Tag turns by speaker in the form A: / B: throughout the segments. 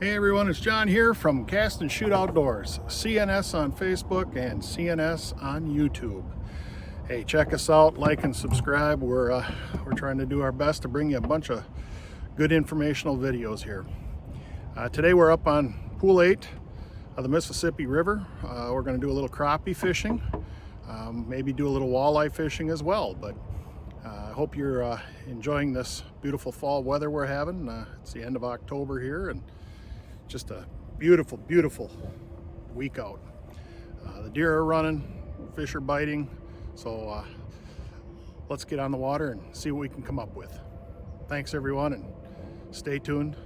A: Hey everyone, it's John here from Cast and Shoot Outdoors, CNS on Facebook and CNS on YouTube. Hey, check us out, like and subscribe. We're trying to do our best to bring you a bunch of good informational videos here. Today we're up on Pool 8 of the Mississippi River. We're going to do a little crappie fishing, maybe do a little walleye fishing as well. But I hope you're enjoying this beautiful fall weather we're having. It's the end of October here, and just a beautiful, beautiful week out. The deer are running, fish are biting, so let's get on the water and see what we can come up with. Thanks everyone, and stay tuned.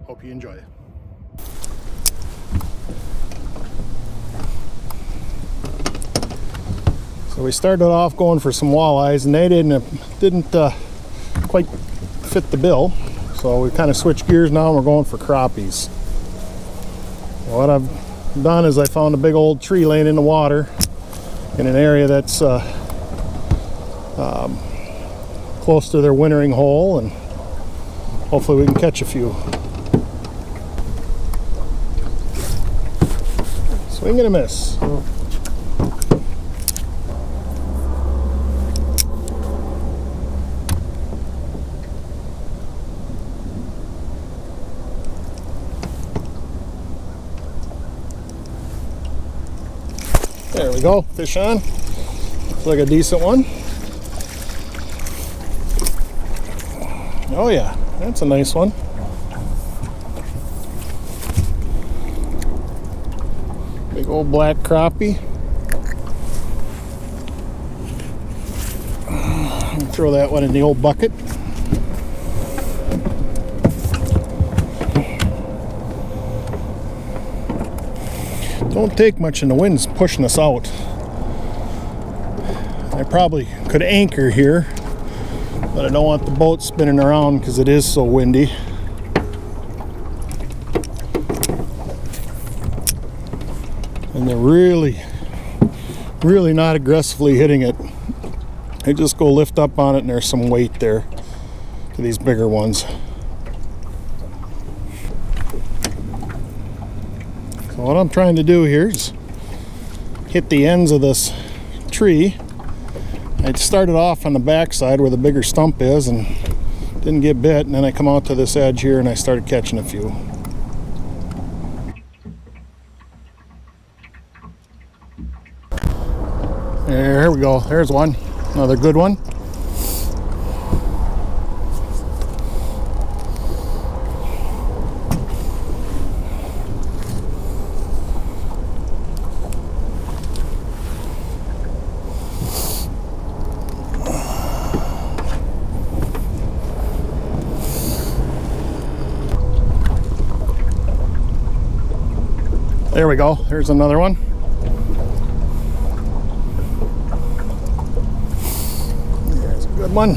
A: Hope you enjoy it. So we started off going for some walleyes, and they didn't quite fit the bill. So we kind of switched gears now, and we're going for crappies. What I've done is I found a big old tree laying in the water in an area that's close to their wintering hole, and hopefully we can catch a few. Swing and a miss. There we go, fish on. Looks like a decent one. Oh yeah, that's a nice one. Big old black crappie. Throw that one in the old bucket. Don't take much, and the wind's pushing us out. I probably could anchor here, but I don't want the boat spinning around because it is so windy. And they're really not aggressively hitting it. They just go lift up on it, and there's some weight there to these bigger ones. What I'm trying to do here is hit the ends of this tree. I started off on the back side where the bigger stump is and didn't get bit, and then I come out to this edge here and I started catching a few. There we go, there's one, another good one. There we go, there's another one. There's a good one.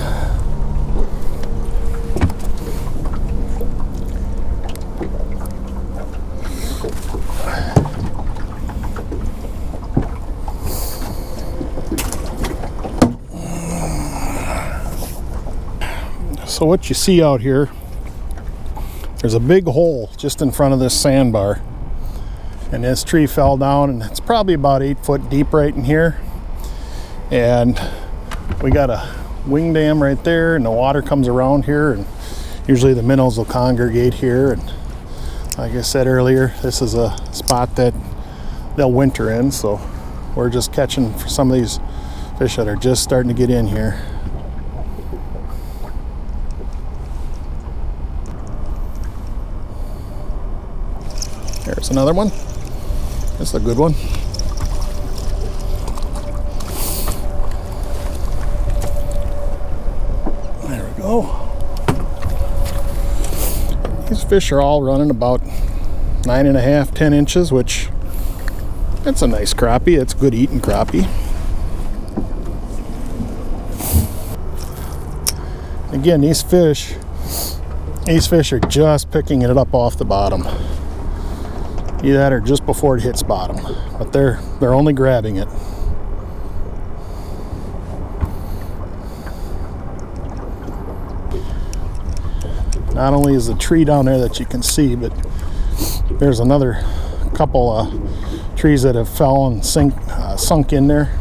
A: So what you see out here, there's a big hole just in front of this sandbar. And this tree fell down, and it's probably about 8 foot deep right in here. And we got a wing dam right there, and the water comes around here, and usually the minnows will congregate here. And like I said earlier, this is a spot that they'll winter in, so we're just catching for some of these fish that are just starting to get in here. There's another one. That's a good one. There we go. These fish are all running about 9.5, 10 inches, which that's a nice crappie. It's good eating crappie. Again, these fish are just picking it up off the bottom. Either that or just before it hits bottom, but they're only grabbing it. Not only is the tree down there that you can see, but There's another couple of trees that have fell and sunk in there.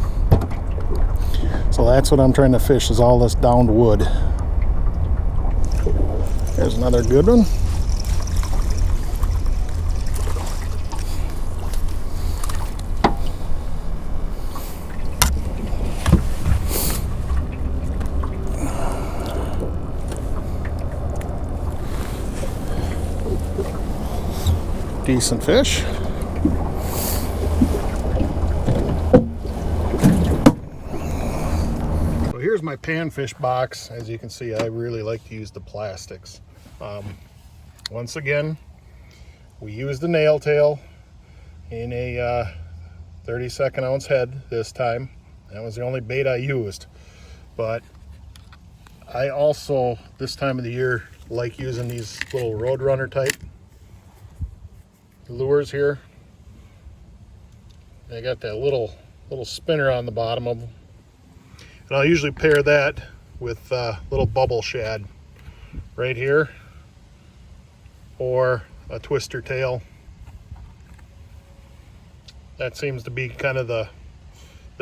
A: So that's what I'm trying to fish, is all this downed wood. There's another good one. Decent fish. So here's my panfish box. As you can see, I really like to use the plastics. Once again, we used the nail tail in a 32nd ounce head this time. That was the only bait I used. But I also, this time of the year, like using these little Roadrunner type lures here. They got that little spinner on the bottom of them, and I'll usually pair that with little bubble shad right here, or a twister tail. That seems to be kind of the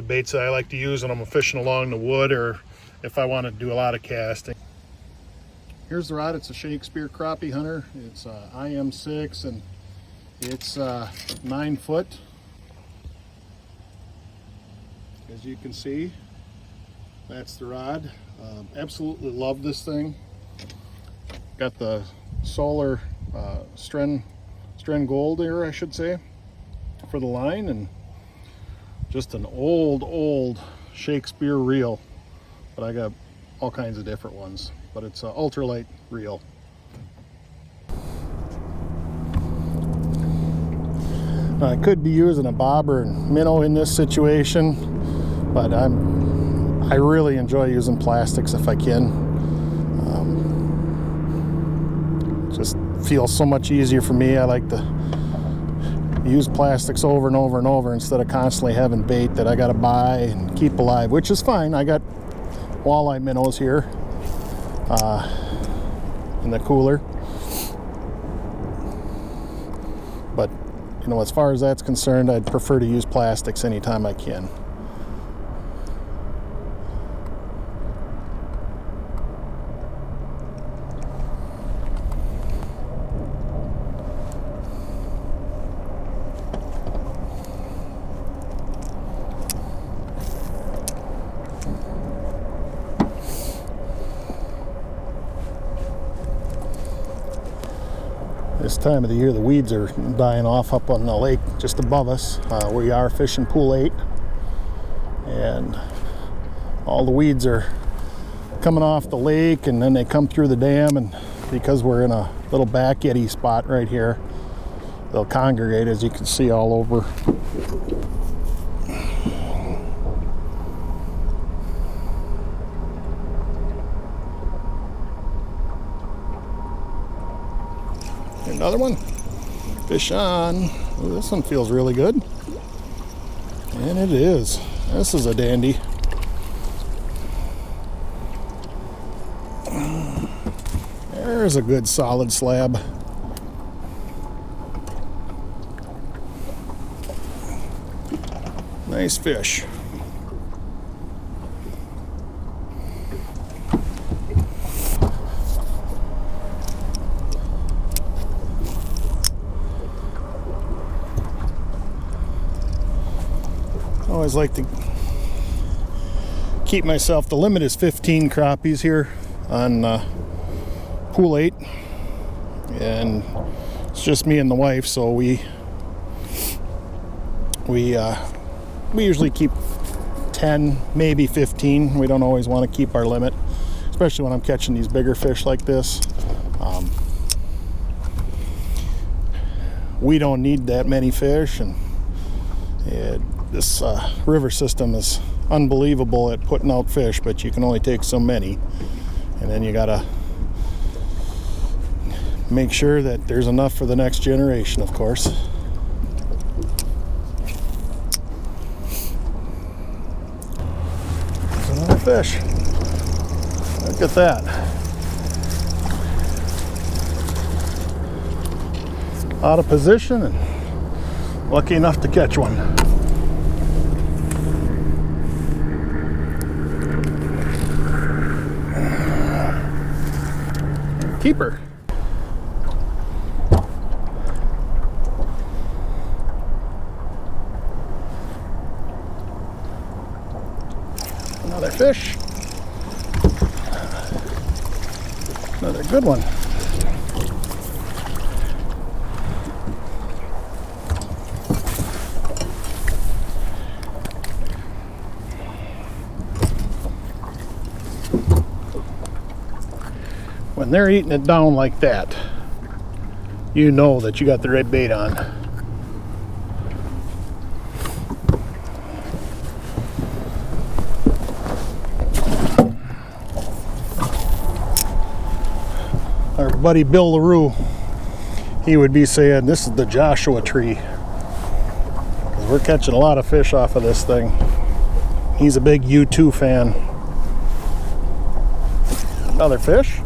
A: baits that I like to use when I'm fishing along the wood, or if I want to do a lot of casting. Here's the rod. It's a Shakespeare Crappie Hunter. It's IM6, and it's 9 foot, as you can see. That's the rod. Absolutely love this thing. Got the solar Stren Gold here, I should say, for the line, and just an old Shakespeare reel. But I got all kinds of different ones, but it's an ultralight reel. I could be using a bobber and minnow in this situation, but I really enjoy using plastics if I can. Just feels so much easier for me. I like to use plastics over and over and over instead of constantly having bait that I gotta buy and keep alive, which is fine. I got walleye minnows here in the cooler, but you know, as far as that's concerned, I'd prefer to use plastics anytime I can. This time of the year, the weeds are dying off up on the lake just above us. We are fishing pool 8, and all the weeds are coming off the lake, and then they come through the dam, and because we're in a little back eddy spot right here, they'll congregate, as you can see, all over. Another one. Fish on. Ooh, this one feels really good. And it is. This is a dandy. There's a good solid slab. Nice fish. I always like to keep myself, the limit is 15 crappies here on pool 8, and it's just me and the wife, so we usually keep 10, maybe 15. We don't always want to keep our limit, especially when I'm catching these bigger fish like this. We don't need that many fish, and this river system is unbelievable at putting out fish, but you can only take so many, and then you gotta make sure that there's enough for the next generation, of course. There's another fish. Look at that. out of position and lucky enough to catch one. Keeper. Another fish. Another good one. When they're eating it down like that, you know that you got the right bait on. Our buddy Bill LaRue, he would be saying this is the Joshua tree. 'Cause we're catching a lot of fish off of this thing. He's a big U2 fan. Another fish.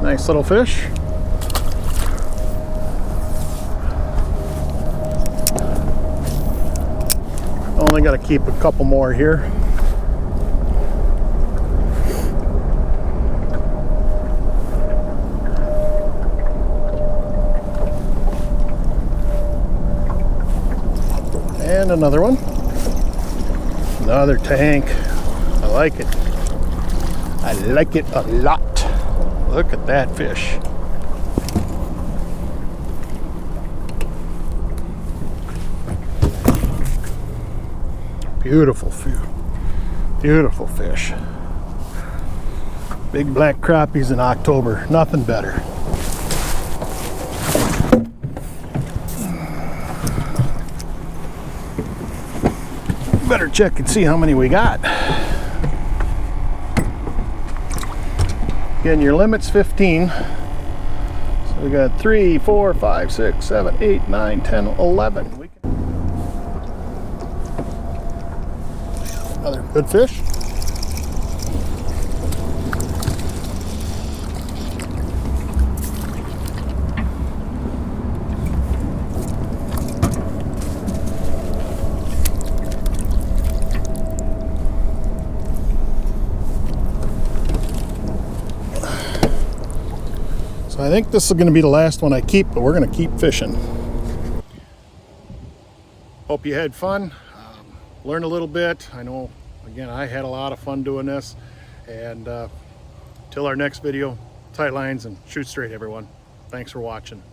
A: Nice little fish. Only got to keep a couple more here. And another one. Another tank. I like it. I like it a lot. Look at that fish. Beautiful beautiful fish. Big black crappies in October. Nothing better. Better check and see how many we got. Again, your limit's 15. So we got 3, 4, 5, 6, 7, 8, 9, 10, 11. Another good fish. So I think this is going to be the last one I keep, but we're going to keep fishing. Hope you had fun, learned a little bit. I know, again, I had a lot of fun doing this. And till our next video, tight lines and shoot straight, everyone. Thanks for watching.